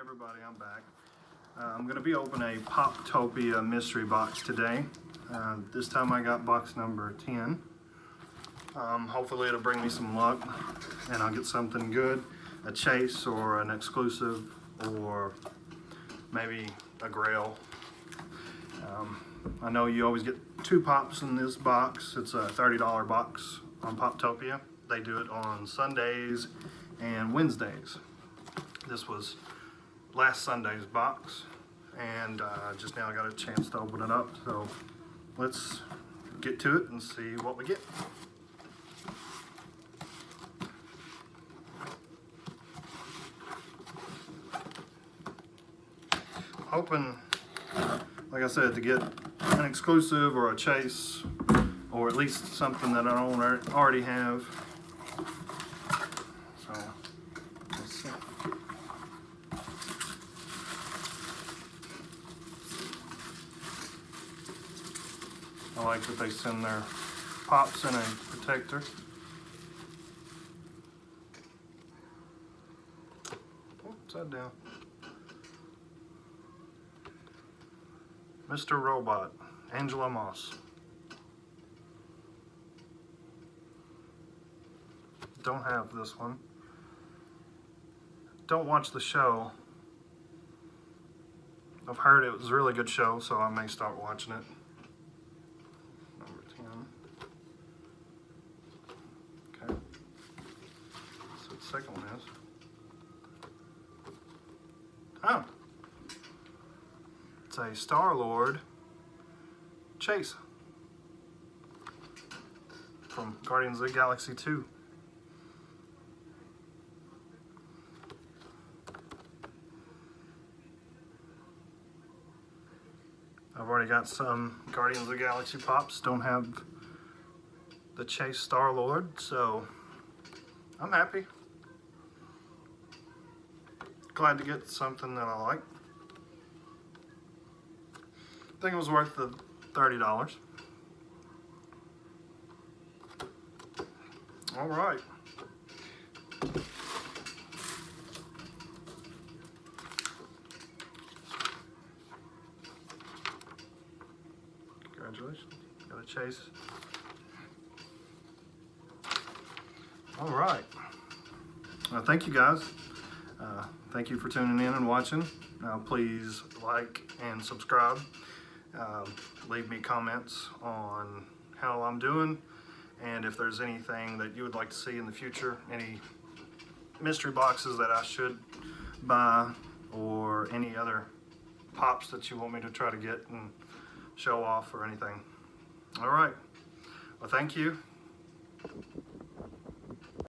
everybody, I'm back. I'm going to be opening a PoPToPia mystery box today. This time I got box number 10. Hopefully it'll bring me some luck and I'll get something good, a chase or an exclusive or maybe a grail. I know you always get 2 pops in this box. It's a $30 box on PoPToPia. They do it on Sundays and Wednesdays. This was last Sunday's box, and just now I got a chance to open it up, so let's get to it and see what we get. Hoping, like I said, to get an exclusive or a chase, or at least something that I don't already have. So let's see. I like that they send their pops in a protector. Upside down. Mr. Robot, Angela Moss. Don't have this one. Don't watch the show. I've heard it was a really good show, so I may start watching it. Number 10. Okay. So the second one is. Oh. It's a Star-Lord chase from Guardians of the Galaxy 2. I've already got some Guardians of the Galaxy pops, don't have the chase Star-Lord, so I'm happy. Glad to get something that I like. I think it was worth the $30. All right. Congratulations. Got a chase. All right. Well, thank you guys. Thank you for tuning in and watching. Please like and subscribe. Leave me comments on how I'm doing, and if there's anything that you would like to see in the future, any mystery boxes that I should buy, or any other pops that you want me to try to get and show off or anything. All right. Well, thank you.